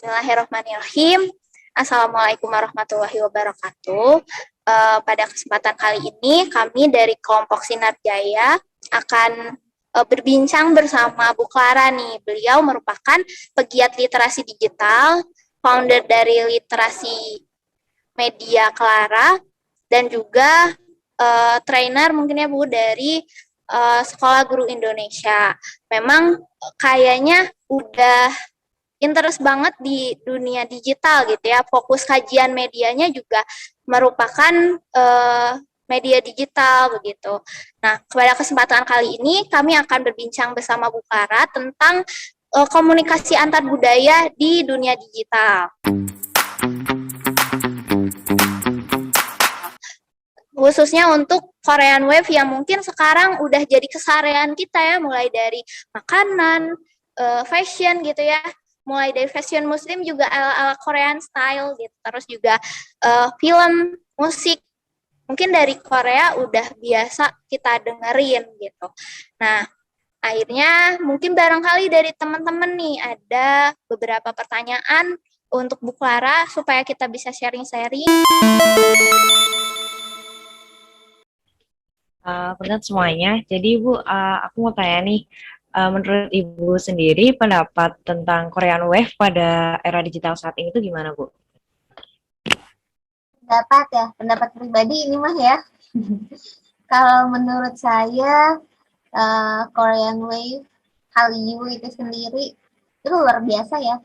Bismillahirrahmanirrahim. Assalamualaikum warahmatullahi wabarakatuh. Pada kesempatan kali ini, kami dari kelompok Sinar Jaya akan berbincang bersama Bu Clara nih. Beliau merupakan pegiat literasi digital, founder dari Literasi Media Clara, dan juga trainer mungkin ya Bu dari Sekolah Guru Indonesia. Memang kayaknya udah interest banget di dunia digital gitu ya. Fokus kajian medianya juga merupakan media digital begitu. Nah, pada kesempatan kali ini kami akan berbincang bersama Bu Clara tentang komunikasi antar budaya di dunia digital. Khususnya untuk Korean Wave yang mungkin sekarang udah jadi keseharian kita ya, mulai dari makanan, fashion gitu ya, mulai dari fashion muslim juga ala-ala Korean style gitu, terus juga film, musik, mungkin dari Korea udah biasa kita dengerin gitu. Nah, akhirnya mungkin barangkali dari teman-teman nih ada beberapa pertanyaan untuk Bu Clara supaya kita bisa sharing-sharing. Benar semuanya. Jadi Ibu, aku mau tanya nih, menurut Ibu sendiri pendapat tentang Korean Wave pada era digital saat ini itu gimana, Bu? Pendapat pribadi ini mah ya. Kalau menurut saya Korean Wave, Hallyu itu sendiri itu luar biasa ya.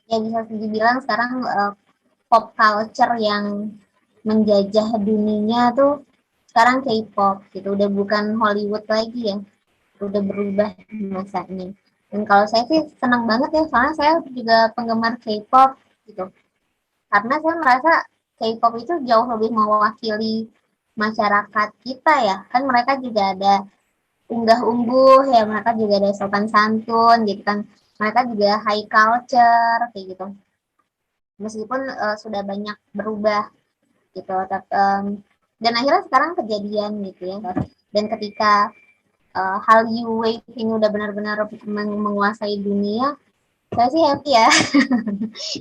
Ya bisa dibilang sekarang pop culture yang menjajah dunia tuh sekarang K-pop gitu, udah bukan Hollywood lagi ya, udah berubah masanya. Dan kalau saya sih senang banget ya, soalnya saya juga penggemar K-pop gitu. Karena saya merasa K-pop itu jauh lebih mewakili masyarakat kita ya. Kan mereka juga ada unggah-ungguh ya, mereka juga ada sopan santun gitu kan. Mereka juga high culture kayak gitu. Meskipun sudah banyak berubah gitu. Dan akhirnya sekarang kejadian gitu ya. Dan ketika Hallyu Wave ini udah benar-benar menguasai dunia, saya sih happy ya.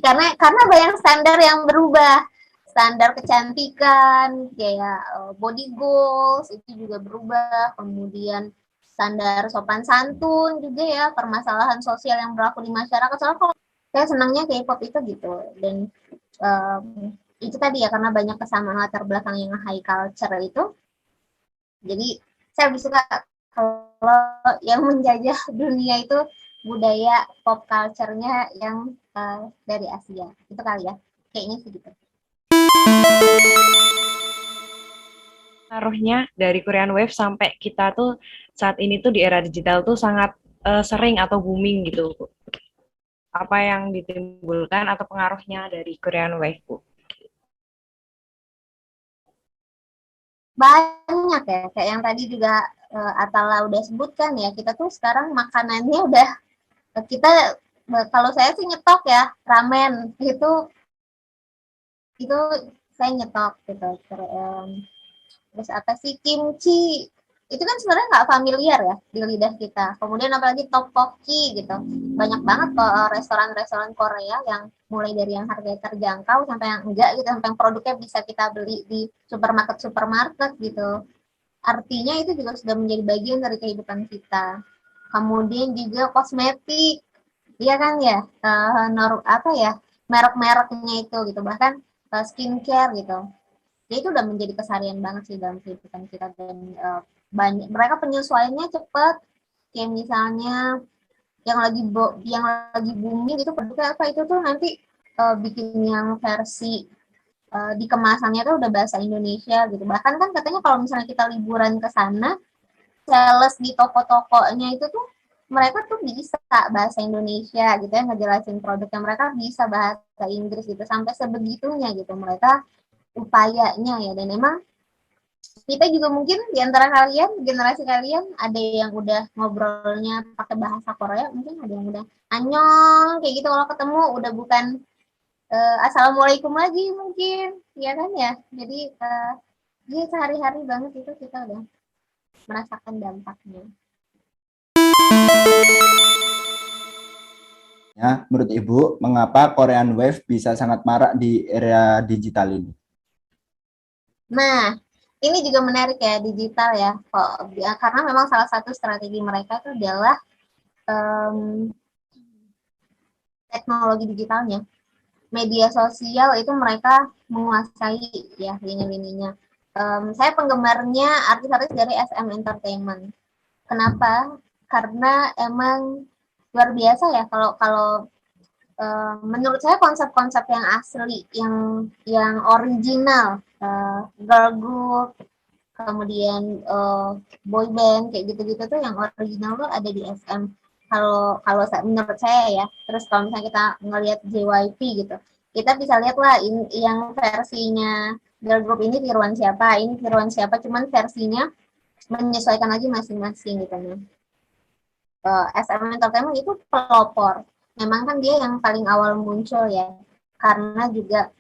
karena banyak standar yang berubah, standar kecantikan kayak body goals itu juga berubah, kemudian standar sopan santun juga ya, permasalahan sosial yang berlaku di masyarakat. Soalnya kalau saya senangnya K-pop itu gitu, dan itu tadi ya, karena banyak kesamaan latar belakang yang high culture itu, jadi saya lebih suka kalau yang menjajah dunia itu budaya pop culture-nya yang dari Asia. Itu kali ya. Kayaknya sih gitu. Pengaruhnya dari Korean Wave sampai kita tuh saat ini tuh di era digital tuh sangat sering atau booming gitu, Bu. Apa yang ditimbulkan atau pengaruhnya dari Korean Wave, Bu? Banyak ya, kayak yang tadi juga Atala udah sebutkan ya, kita tuh sekarang makanannya udah, kita kalau saya sih nyetok ya, ramen itu saya nyetok gitu. Terus apa sih, kimchi itu kan sebenarnya nggak familiar ya di lidah kita. Kemudian apalagi tteokbokki gitu, banyak banget kok restoran-restoran Korea yang mulai dari yang harganya terjangkau sampai yang enggak gitu, sampai yang produknya bisa kita beli di supermarket gitu. Artinya itu juga sudah menjadi bagian dari kehidupan kita. Kemudian juga kosmetik, iya kan ya, apa ya, merek-mereknya itu gitu, bahkan skincare gitu. Jadi itu udah menjadi keseharian banget sih dalam kehidupan kita, dan banyak mereka penyesuaiannya cepat. Kayak misalnya yang lagi booming itu produknya apa, itu tuh nanti bikin yang versi di kemasannya tuh udah bahasa Indonesia gitu. Bahkan kan katanya kalau misalnya kita liburan ke sana, sales di toko-tokonya itu tuh mereka tuh bisa bahasa Indonesia gitu ya, ngejelasin produknya, mereka bisa bahasa Inggris gitu, sampai sebegitunya gitu mereka upayanya ya. Dan emang kita juga mungkin di antara kalian, generasi kalian, ada yang udah ngobrolnya pakai bahasa Korea, mungkin ada yang udah anyong kayak gitu, kalau ketemu udah bukan assalamualaikum lagi mungkin, ya kan ya. Jadi dia sehari-hari banget itu kita udah merasakan dampaknya. Ya, menurut Ibu, mengapa Korean Wave bisa sangat marak di era digital ini? Nah, ini juga menarik ya, digital ya. Karena memang salah satu strategi mereka itu adalah teknologi digitalnya. Media sosial itu mereka menguasai ya lini-lininya. Saya penggemarnya artis-artis dari SM Entertainment. Kenapa? Karena emang luar biasa ya kalau kalau menurut saya konsep-konsep yang asli, yang original, girl group, kemudian boy band kayak gitu-gitu tuh yang original tuh ada di SM. Kalau kalau menurut saya ya. Terus kalau misalnya kita ngelihat JYP gitu, kita bisa lihat lah yang versinya girl group ini tiruan siapa, ini tiruan siapa, cuman versinya menyesuaikan aja masing-masing gitu nih. SM Entertainment itu pelopor. Memang kan dia yang paling awal muncul ya, karena juga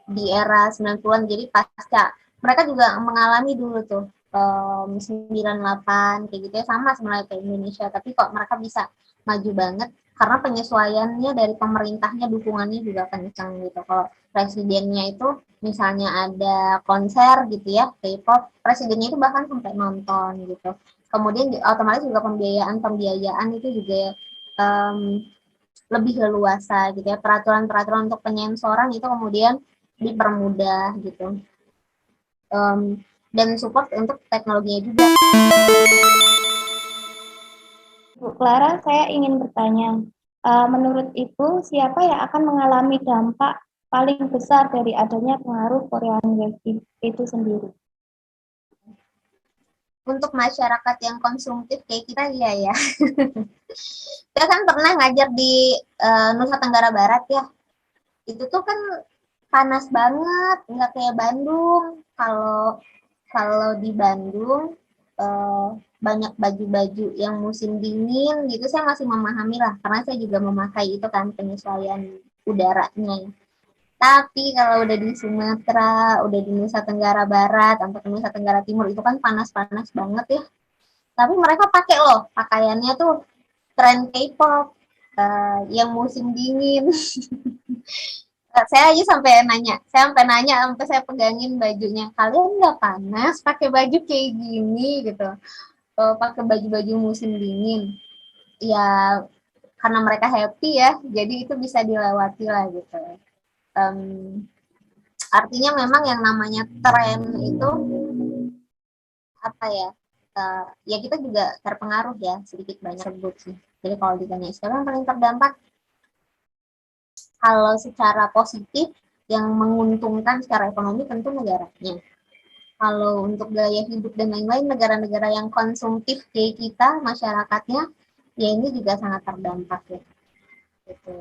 di era 90-an, jadi pasca mereka juga mengalami dulu tuh 98 kayak gitu ya, sama sebenarnya kayak Indonesia, tapi kok mereka bisa maju banget karena penyesuaiannya dari pemerintahnya, dukungannya juga kencang gitu. Kalau presidennya itu misalnya ada konser gitu ya K-pop, presidennya itu bahkan sampai nonton gitu. Kemudian otomatis juga pembiayaan itu juga lebih leluasa gitu ya. Peraturan-peraturan untuk penyensoran itu kemudian dipermudah gitu. Dan support untuk teknologinya juga. Bu Clara, saya ingin bertanya, menurut Ibu, siapa yang akan mengalami dampak paling besar dari adanya pengaruh Korean Wave itu sendiri? Untuk masyarakat yang konsumtif kayak kita, iya ya. Kita kan pernah ngajar di Nusa Tenggara Barat ya. Itu tuh kan panas banget, nggak kayak Bandung. Kalau kalau di Bandung banyak baju-baju yang musim dingin gitu, saya masih memahami lah, karena saya juga memakai itu kan penyesuaian udaranya. Tapi kalau udah di Sumatera, udah di Nusa Tenggara Barat, sampai ke Nusa Tenggara Timur, itu kan panas-panas banget ya. Tapi mereka pakai loh, pakaiannya tuh tren K-pop, yang musim dingin. Saya aja sampai nanya, sampai saya pegangin bajunya. Kalian nggak panas pakai baju kayak gini gitu? Pakai baju-baju musim dingin. Ya, karena mereka happy ya, jadi itu bisa dilewati lah gitu. Artinya memang yang namanya tren itu apa ya? Ya kita juga terpengaruh ya, sedikit banyak sebut sih. Jadi kalau ditanya siapa yang paling terdampak, kalau secara positif yang menguntungkan secara ekonomi tentu negaranya. Kalau untuk gaya hidup dan lain-lain, negara-negara yang konsumtif kayak kita, masyarakatnya, ya ini juga sangat terdampak ya. Gitu.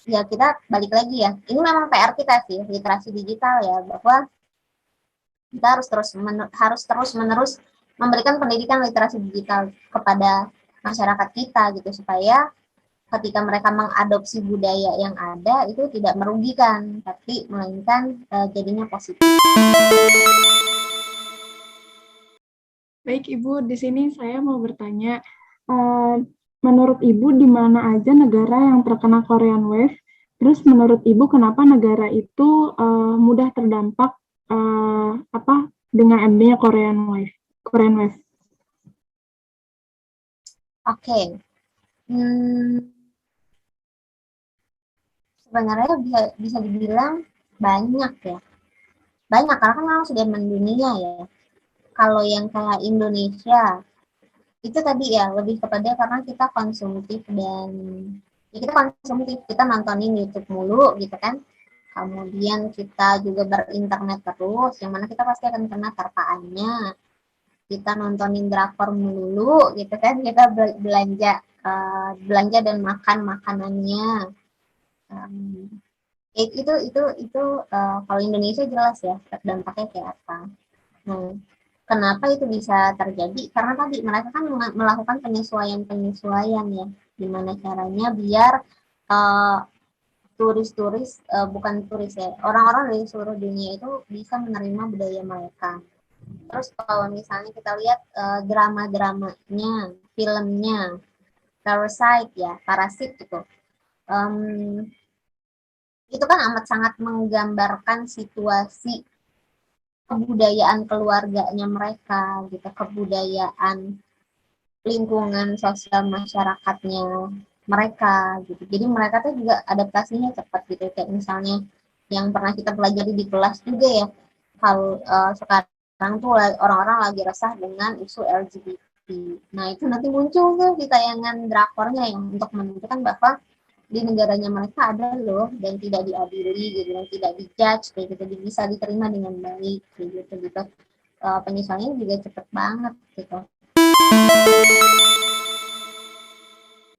Ya kita balik lagi ya, ini memang PR kita sih, literasi digital ya, bahwa kita harus terus menerus memberikan pendidikan literasi digital kepada masyarakat kita gitu, supaya ketika mereka mengadopsi budaya yang ada itu tidak merugikan, tapi melainkan jadinya positif. Baik Ibu, di sini saya mau bertanya, menurut Ibu di mana aja negara yang terkena Korean Wave? Terus menurut Ibu kenapa negara itu mudah terdampak dengan adanya Korean Wave? Oke. Sebenarnya bisa dibilang banyak ya. Banyak karena kan memang sudah mendunia ya. Kalau yang kayak Indonesia itu tadi ya lebih kepada karena kita konsumtif dan ya kita konsumtif, kita nontonin YouTube mulu gitu kan. Kemudian kita juga berinternet terus, yang mana kita pasti akan kena terpaannya. Kita nontonin drakor melulu gitu kan, kita belanja dan makan makanannya. Itu kalau Indonesia jelas ya dampaknya kayak apa. Nah, kenapa itu bisa terjadi? Karena tadi mereka kan melakukan penyesuaian ya, gimana caranya biar turis-turis, bukan turis ya, orang-orang dari seluruh dunia itu bisa menerima budaya mereka. Terus kalau misalnya kita lihat drama-dramanya, filmnya, Parasite ya, parasit gitu. Itu kan amat sangat menggambarkan situasi kebudayaan keluarganya mereka gitu, kebudayaan lingkungan sosial masyarakatnya mereka gitu. Jadi mereka tuh juga adaptasinya cepat gitu, kayak misalnya yang pernah kita pelajari di kelas juga ya, kalau sekarang tuh orang-orang lagi resah dengan isu LGBT. Nah itu nanti muncul tuh di tayangan drakornya yang untuk menunjukkan bahwa di negaranya mereka ada loh dan tidak diadili gitu, dan tidak dijudge kayak gitu, bisa diterima dengan baik kayak gitu gitu. Penyesuaiannya juga cepet banget gitu.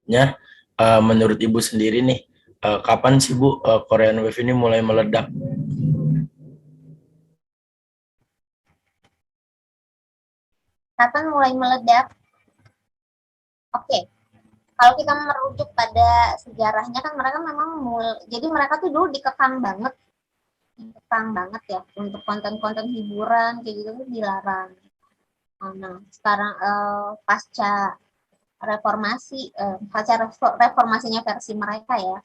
Ya, menurut Ibu sendiri nih, kapan sih Bu Korean Wave ini mulai meledak? Kapan mulai meledak? Oke, kalau kita merujuk pada sejarahnya kan mereka memang jadi mereka tuh dulu dikekang banget ya untuk konten-konten hiburan kayak gitu tuh dilarang. Nah, sekarang pasca reformasinya versi mereka ya,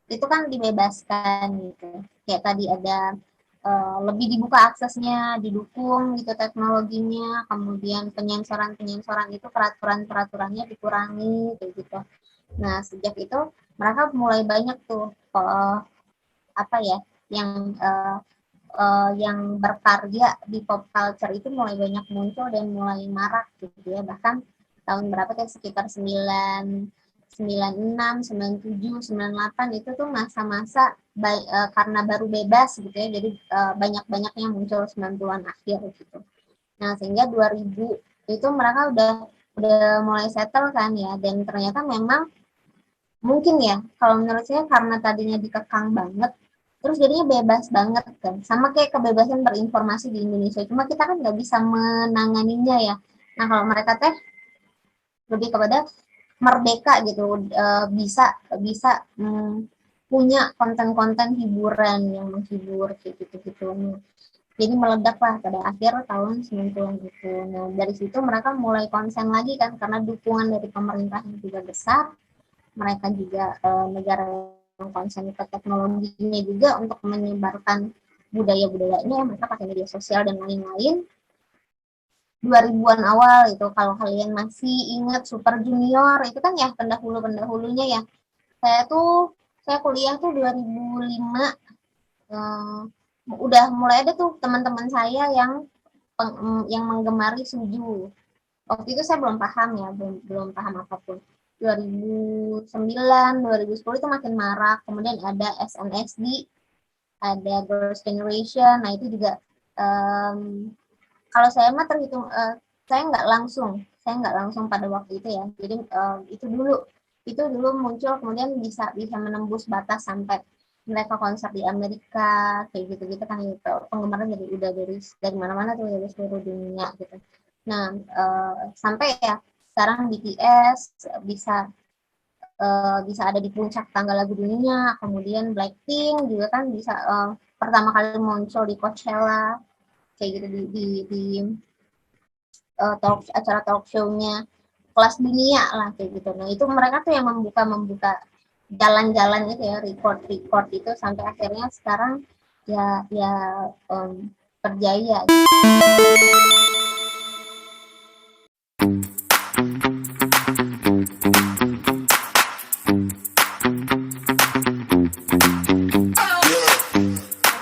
itu kan dibebaskan gitu. Kayak tadi ada lebih dibuka aksesnya, didukung gitu teknologinya, kemudian penyensoran itu peraturannya dikurangi kayak gitu. Nah, sejak itu mereka mulai banyak tuh apa ya yang berkarya di pop culture itu mulai banyak muncul dan mulai marak gitu ya. Bahkan tahun berapa kayak sekitar 96, 97, 98 itu tuh masa-masa karena baru bebas gitu ya. Jadi banyak-banyaknya muncul 90-an akhir gitu. Nah, sehingga 2000 itu mereka udah mulai settle kan ya, dan ternyata memang mungkin ya kalau menurut saya karena tadinya dikekang banget, terus jadinya bebas banget kan, sama kayak kebebasan berinformasi di Indonesia, cuma kita kan nggak bisa menanganinya ya. Nah kalau mereka teh lebih kepada merdeka gitu, bisa punya konten-konten hiburan yang menghibur kayak gitu-gitu. Jadi meledak lah pada akhir tahun 90-an itu. Nah dari situ mereka mulai konsen lagi kan, karena dukungan dari pemerintah yang juga besar, mereka juga negara yang konsen ke teknologinya juga untuk menyebarkan budaya-budayanya, mereka pakai media sosial dan lain-lain. 2000-an awal itu, kalau kalian masih ingat Super Junior, itu kan ya pendahulunya ya. Saya kuliah tuh 2005, udah mulai ada tuh teman-teman saya yang menggemari Suju. Waktu itu saya belum paham ya, belum paham apapun. 2009, 2010 itu makin marak. Kemudian ada SNSD, ada Girls' Generation. Nah itu juga kalau saya mah terhitung, saya nggak langsung pada waktu itu ya. Jadi itu dulu muncul, kemudian bisa menembus batas sampai mereka konser di Amerika kayak gitu kan, gitu. Penggemarnya jadi udah dari mana-mana tuh, dari seluruh dunia gitu. Nah sampai ya sekarang BTS bisa ada di puncak tangga lagu dunia, kemudian Blackpink juga kan bisa pertama kali muncul di Coachella kayak gitu, di acara talk show-nya kelas dunia lah kayak gitu. Nah itu mereka tuh yang membuka jalan-jalan itu ya, record itu sampai akhirnya sekarang ya berjaya.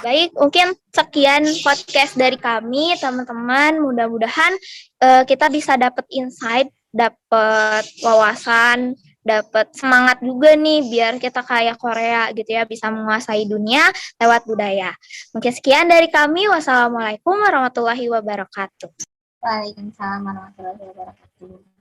Baik, mungkin sekian podcast dari kami, teman-teman. Mudah-mudahan kita bisa dapat insight, dapat wawasan, dapat semangat juga nih biar kita kayak Korea gitu ya, bisa menguasai dunia lewat budaya. Mungkin sekian dari kami. Wassalamualaikum warahmatullahi wabarakatuh. Waalaikumsalam warahmatullahi wabarakatuh.